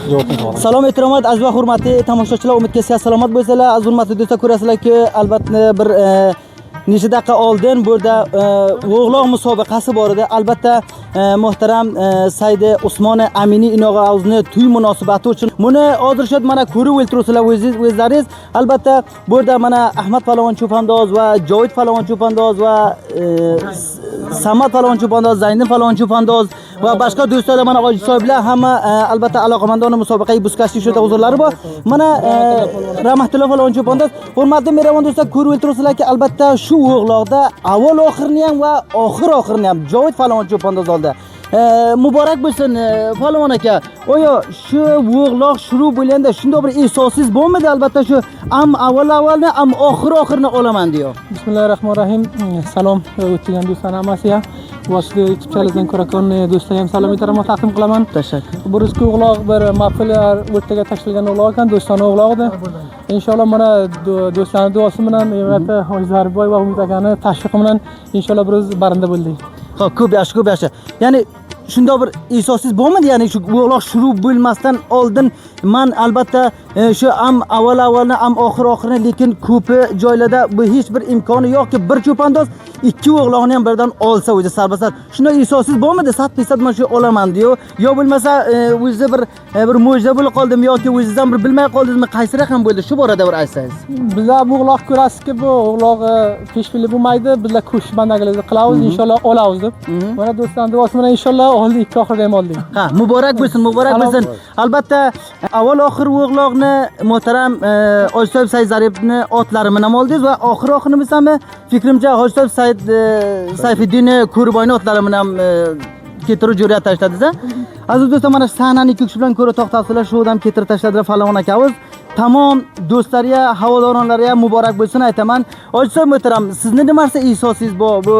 Salom ehtiromat aziz va hurmatli tomoshachilar, umid qilsak salomat bo'lsanglar. Aziz hurmatli do'stlar, ko'rasizlar-ki, albatta bir necha daqiqa oldin bu yerda o'g'loq musobaqasi bor edi. Albatta muhtaram Saidi Usmon Amini Ino'g'avzni to'y munosabati uchun buni hozircha mana ko'rib o'tiribsizlar o'zlaringiz. Albatta bu yerda mana Ahmad Palvon Cho'pondoz va Jovid Palvon Cho'pondoz va Samad Palvon Cho'pondoz, Zaynab Palvon Cho'pondoz va boshqa do'stlar mana ojiz sohiblar hamma albatta aloqamandona musobaqaga buskashlik uchun huzurlari bor. Mana Rahmatulloh Palvon Cho'pondoz, hurmatli mehmon do'stlar, ko'rib o'tiribsizlar-ki, albatta shu o'g'loqda avval oxirni ham va oxirni ham Jovid Palvon Cho'pondoz oldi. Muborak bo'lsin Palvon aka. Oyo shu o'g'loq shuru bo'lganda shunday bir esossiz bo'lmadi, albatta shu am avvalni am oxirni olaman diyor. Bismillahirrahmanirrahim. Salom o'tgan do'stlar hammasiga. Boshqa YouTube kanalidan ko'rakan do'stlar ham salom etaraman taqdim qilaman. Tashakkur. Bu rizqi o'g'loq bir mahfillar o'rtaga tashlangan o'g'loq ekan, do'stona o'g'loq edi. Inshaalloh mana do'stlarning duosi bilan Emrat Hojizarboy va Umid akani tashviqi bilan inshaalloh biz barinda bo'ldik. Xo'p, ko'p yaxshi. Ya'ni shunday bir esossiz bo'lmadi, ya'ni shu o'g'loq shuru bo'lmasdan oldin men albatta shu am avvalni am oxirini, lekin ko'pi joylarda bu hech bir imkoni yo'qki bir cho'pondoz ikki o'g'loqni ham birdan olsa o'zi sarbasar. Shunday esossiz bo'lmadi, 100% men shu olaman diyor. Yo bo'lmasa o'zi bir mo'jiza bo'lib qoldimi yoki o'zingizdan bir bilmay qoldingizmi, qaysi raqam bo'ldi? Shu borada bir aytsangiz. Bizlar bu o'g'loq ko'rasizki, bu o'g'loq peshbili bo'lmaydi. Bizlar ko'sh bandagimizni qilamiz, inshaalloh olamiz deb. Mana do'stlarning duosi bilan inshaalloh oldik, ikki oxirga ham oldik. Ha, muborak bo'lsin. Albatta avval oxir o'g'loqni muhtaram Hojisoyib Said Zaripni otlari bilan ham oldingiz va oxirni bilsam, fikrimcha Hojisoyib Said Sayfiddin Ko'rboyni otlari bilan ham ketirib jo'raya tashladingiz. Aziz do'stlar, mana sahnani ikki kishi bilan ko'ra to'xtasizlar, shu ham ketirib tashladilar Falon akamiz. Tamom do'stlariga, havodoronlarga muborak bo'lsin aytaman. Hojisoyib muhtaram, sizni nima narsa esossiz bu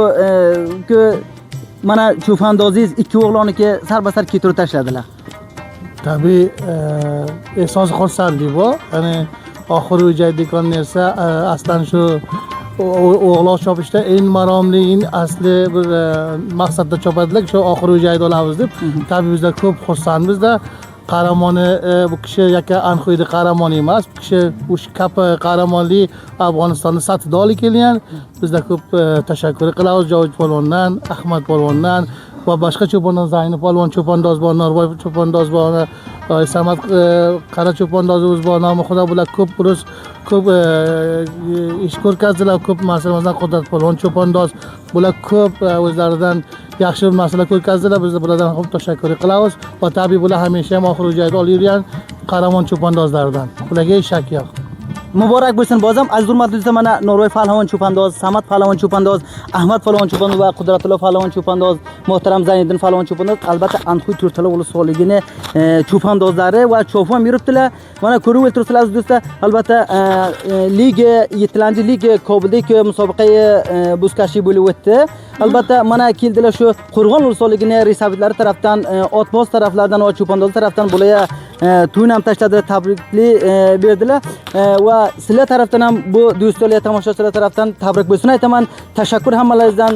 mana cho'pondozingiz ikki o'g'lonniki sarbasar ketirib tashladilar. Tabii esos xursandlik bu. Ya'ni oxiri o'jaydigan narsa aslan shu o'g'loq chopishda eng maromli, eng asli bir maqsadda chopadilar, shu oxiri o'jaydi olamiz deb. Tabii bizda ko'p xursandmizda. Qahramoni bu kishi yakka Anxoyda qahramoni emas, bu kishi o'sha kapi qahramonlik Afg'onistonni satida olib kelgan. Bizda ko'p tashakkur qilamiz Jovid Polvondan, Ahmad Polvondan va boshqa cho'ponlar, Zaynab Polvon Cho'pondoz bor, Norboy Cho'pondoz bor, Samad Qara Cho'pondozimiz bor. Nomi Xudo bular ko'p ish ko'rkazdilar, ko'p masalalardan Qudrat Polvon Cho'pondoz bular ko'p o'zlaridan yaxshi masala ko'rkazdilar. Biz bulardan ham tashakkur qilamiz va tabiiy bular hamisha ham oxir joyda olib yurgan qahramon cho'pondozlardan. Bularga hech shak yo'q. Muborak bo'lsin bozam. Aziz hurmatli do'stlar, mana Norboy Palvon Cho'pondoz, Samad Palvon Cho'pondoz, Ahmad Palvon Cho'pondoz va Qudratulloh Palvon Cho'pondoz, muhtaram Zayniddin Palvon Cho'pondoz, albatta Anxoy To'rtala ulusligini cho'pondozlari va cho'pon yuribdilar. Mana ko'rib o'tiribsizlar aziz do'stlar. Albatta liga 7-liga Kobuldagi musobaqaga buskashlik bo'lib o'tdi. Albatta mana keldilar shu Qo'rg'on ulusligini resavlari tarafdan, otboz taraflardan va cho'pondoz tarafdan bo'laya to'yn ham tashladi, tabrikli berdilar va sizlar tarafdan ham bu do'stlar, tomoshachilar tarafdan tabrik bo'lsin aytaman. Tashakkur hammalaringizdan.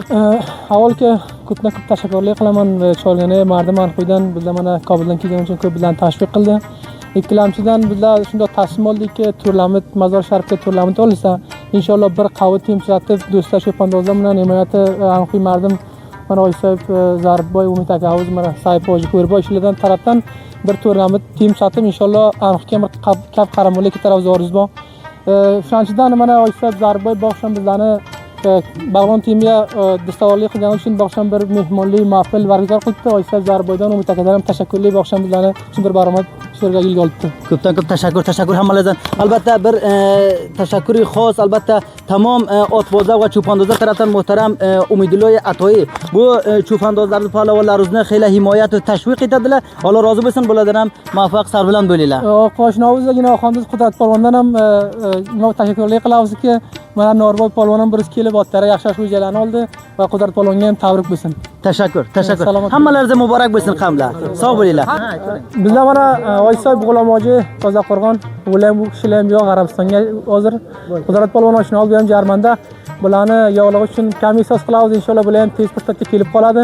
Avvalga ko'p tashakkurlar qilaman Chorgani Mardim Anxoydan bizlar mana Kobuldan kelgani uchun ko'p bilan tashviq qildi. Ikkilamchidan bizlar shunday taslim oldikki, turlamit Mazor Sharifga turlamit olsa, inshaalloh bir qavut temsiratib do'stlar cho'pondozlar bilan Emayati Anxoy Mardim mana Hojisoyib Zarboy, Umid akamiz, mana Said Hoji Ko'rboy ishlardan tarafdan bir turlamit temsiratib inshaalloh Anxoyga bir kap qaramonlik tarafdorimiz bor. Shunchadan mana Hojisoyib Zarboy boshdan bizlarni Bag'lon timiga dastavorlik qilgani uchun boshdan bir mehmonlik mahfil bargazor qilibdi. Hojisoyib Zarboydan Umid akadan ham tashakkurli boshdan bizlarni shu bir baromat so'rga ilga olibdi. Ko'pdan ko'p tashakkur hammalaringizdan. Albatta bir tashakkuri xos albatta tamom otbozlar va cho'pondozlar tarafdan muhtaram Umidulloh Atoyi bu cho'pondozlarning faoliyatlarini xeyla himoyat va tashviq etadilar. Alloh rozi bo'lsin, bulardan ham muvaffaq sar bilan bo'linglar. Qo'shnovimizga Xondiz Qudrat Polvondan ham tashakkurlik qilamizki, mana Norboy Polvon ham birisi kelib otlara yaxshi o'jalarni oldi va Qudrat Polvonga ham tabrik bo'lsin. Tashakkur. Hammalaringizga muborak bo'lsin qamlar. Sog' bo'linglar. Bizlar mana Hojisoyib G'ulamoji To'zaqo'rg'on ular bu kishilar ham yo'q Arabistonga hozir Qudrat Polvon oshna olib ham Jarmanda bularni yo'qligi uchun komissiya qilamiz. Inshaalloh bular ham tez fursatda kelib qoladi.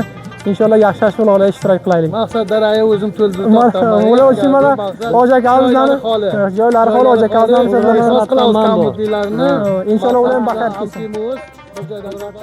inshaalloh yaxshi ularga ishtirok qilaylik. Maqsad daraya o'zim to'ldirib Ular uchun mana Hoji akamizlarni joylari xoli Hoji akamizlarni e'tiroz qilamiz kamutlilarni. Inshaalloh ular ham baxat kelsin. Bir joyda biror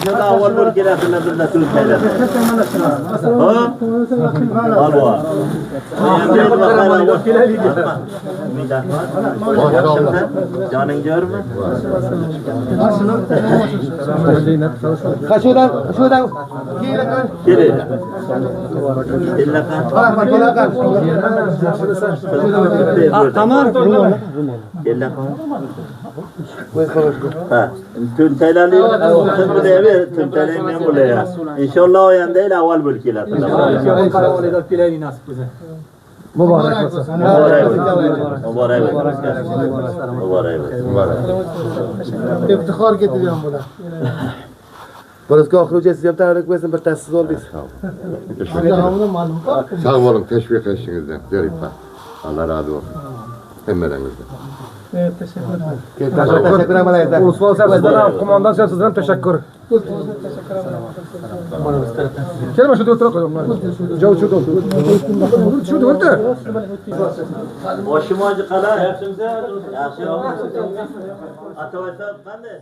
Şurada avval bir kere hatırladığında Türkiye'de. Alva. Canın gör mü? Şuradan Geri. İllakan. Tamam. İllakan. Ha. Tüm telali tüm buraya ver. Tüm telali buraya. İnşallah o yan değil avval bir kere hatırladığında. mübarek olsun. Mübarek İftihar getiriyorum buna. Burası ahir siz hem tahrik versin bir tassiz oldunuz. Sağ olun, teşvik ettiğinizden. Zerifa. Allah razı olsun. Hemmelenizden. Teşekkür ederim. Ulusal Servezden kumandan sizden teşekkür. Kelime şu doktora koyalım. Cavu şu doktor. Şu doktor. Başıma acı kala hepsimize yaxshi olsun. Atavaysa qanday?